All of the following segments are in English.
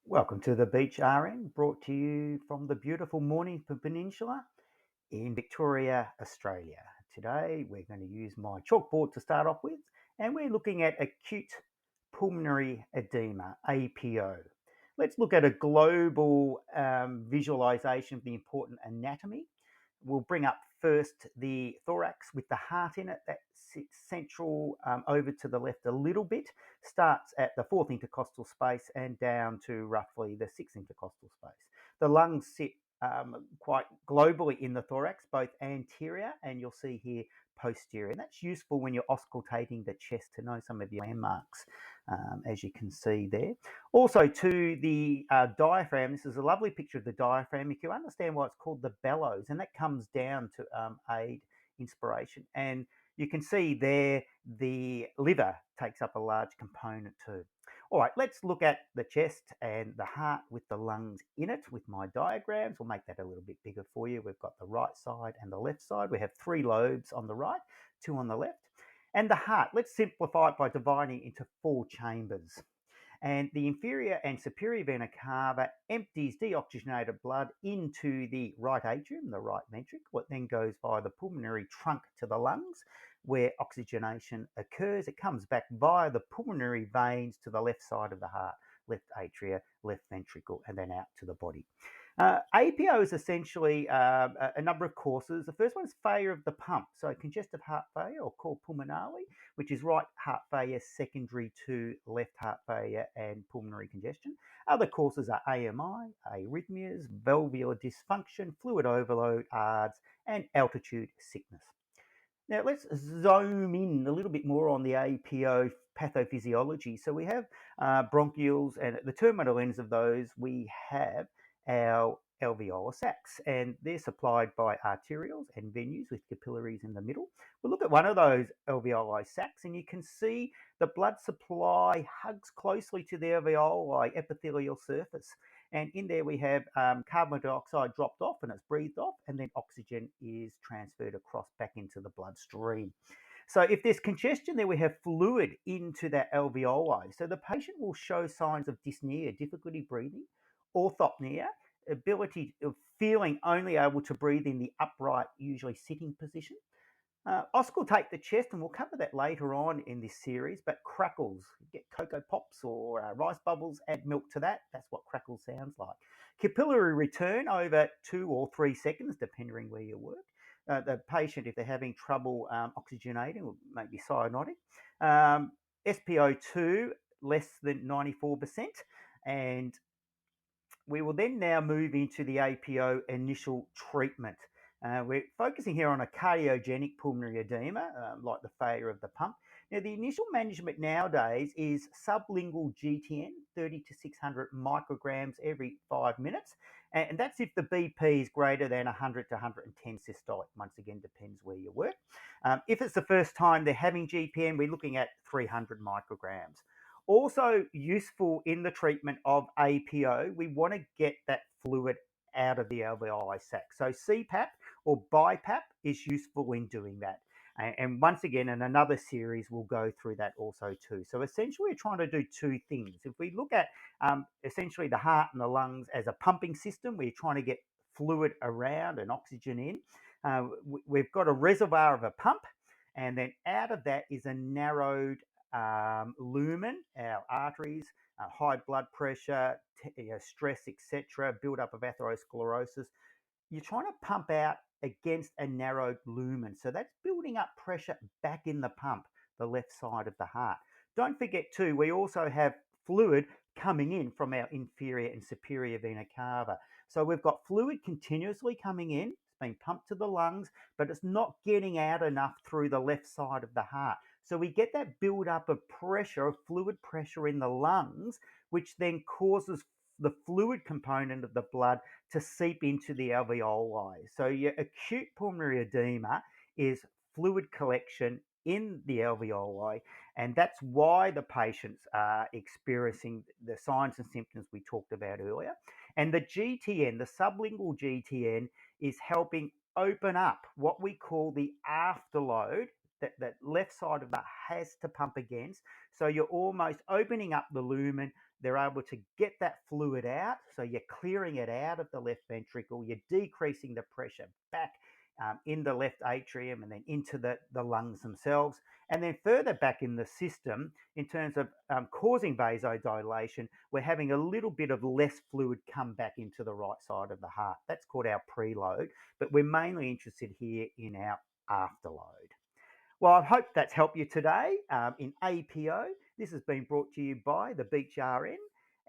Welcome to the Beach RN, brought to you from the beautiful Mornington Peninsula in Victoria, Australia. Today we're going to use my chalkboard to start off with, and we're looking at acute pulmonary edema, APO. Let's look at a global visualization of the important anatomy. We'll bring up first the thorax with the heart in it that sits central over to the left a little bit, starts at the fourth intercostal space and down to roughly the sixth intercostal space. The lungs sit quite globally in the thorax, both anterior and you'll see here posterior. And that's useful when you're auscultating the chest to know some of your landmarks, as you can see there. Also to the diaphragm, this is a lovely picture of the diaphragm. You can understand why it's called the bellows, and that comes down to aid inspiration. And you can see there the liver takes up a large component too. All right, let's look at the chest and the heart with the lungs in it with my diagrams. We'll make that a little bit bigger for you. We've got the right side and the left side. We have 3 lobes on the right, 2 on the left. And the heart, let's simplify it by dividing it into 4 chambers. And the inferior and superior vena cava empties deoxygenated blood into the right atrium, the right ventricle. What then goes via the pulmonary trunk to the lungs, where oxygenation occurs. It comes back via the pulmonary veins to the left side of the heart, left atria, left ventricle, and then out to the body. APO is essentially a number of causes. The first one is failure of the pump, so congestive heart failure, or called pulmonale, which is right heart failure secondary to left heart failure and pulmonary congestion. Other causes are AMI, arrhythmias, valvular dysfunction, fluid overload, ARDS, and altitude sickness. Now let's zoom in a little bit more on the APO pathophysiology. So we have bronchioles, and at the terminal ends of those we have our alveolar sacs, and they're supplied by arterioles and venues with capillaries in the middle. We'll look at one of those alveoli sacs, and you can see the blood supply hugs closely to the alveoli epithelial surface. And in there we have carbon dioxide dropped off and it's breathed off, and then oxygen is transferred across back into the bloodstream. So if there's congestion there, we have fluid into that alveoli. So the patient will show signs of dyspnea, difficulty breathing, orthopnea, ability of feeling only able to breathe in the upright, usually sitting position. Auscultate the chest, and we'll cover that later on in this series, but crackles, get Cocoa Pops or rice bubbles, add milk to that. That's what crackle sounds like. Capillary return over 2 or 3 seconds, depending where you work. The patient, if they're having trouble oxygenating, or maybe cyanotic. SpO2 less than 94%. And we will then now move into the APO initial treatment. We're focusing here on a cardiogenic pulmonary edema, like the failure of the pump. Now, the initial management nowadays is sublingual GTN, 30 to 600 micrograms every 5 minutes. And that's if the BP is greater than 100 to 110 systolic. Once again, depends where you work. If it's the first time they're having GPN, we're looking at 300 micrograms. Also useful in the treatment of APO, we want to get that fluid out of the alveoli sac. So CPAP or BiPAP is useful in doing that. And once again, in another series, we'll go through that also too. So essentially, we're trying to do 2 things. If we look at essentially the heart and the lungs as a pumping system, we're trying to get fluid around and oxygen in. We've got a reservoir of a pump, and then out of that is a narrowed lumen, our arteries, high blood pressure, stress, etc., build up of atherosclerosis. You're trying to pump out against a narrowed lumen. So that's building up pressure back in the pump, the left side of the heart. Don't forget too, we also have fluid coming in from our inferior and superior vena cava. So we've got fluid continuously coming in, it's being pumped to the lungs, but it's not getting out enough through the left side of the heart. So we get that build up of pressure, of fluid pressure in the lungs, which then causes the fluid component of the blood to seep into the alveoli. So your acute pulmonary edema is fluid collection in the alveoli, and that's why the patients are experiencing the signs and symptoms we talked about earlier. And the GTN, the sublingual GTN, is helping open up what we call the afterload that left side of that has to pump against. So you're almost opening up the lumen, they're able to get that fluid out. So you're clearing it out of the left ventricle, you're decreasing the pressure back in the left atrium and then into the lungs themselves, and then further back in the system in terms of causing vasodilation. We're having a little bit of less fluid come back into the right side of the heart. That's called our preload, but we're mainly interested here in our afterload. Well, I hope that's helped you today in APO. This has been brought to you by the Beach RN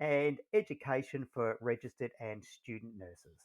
and Education for Registered and Student Nurses.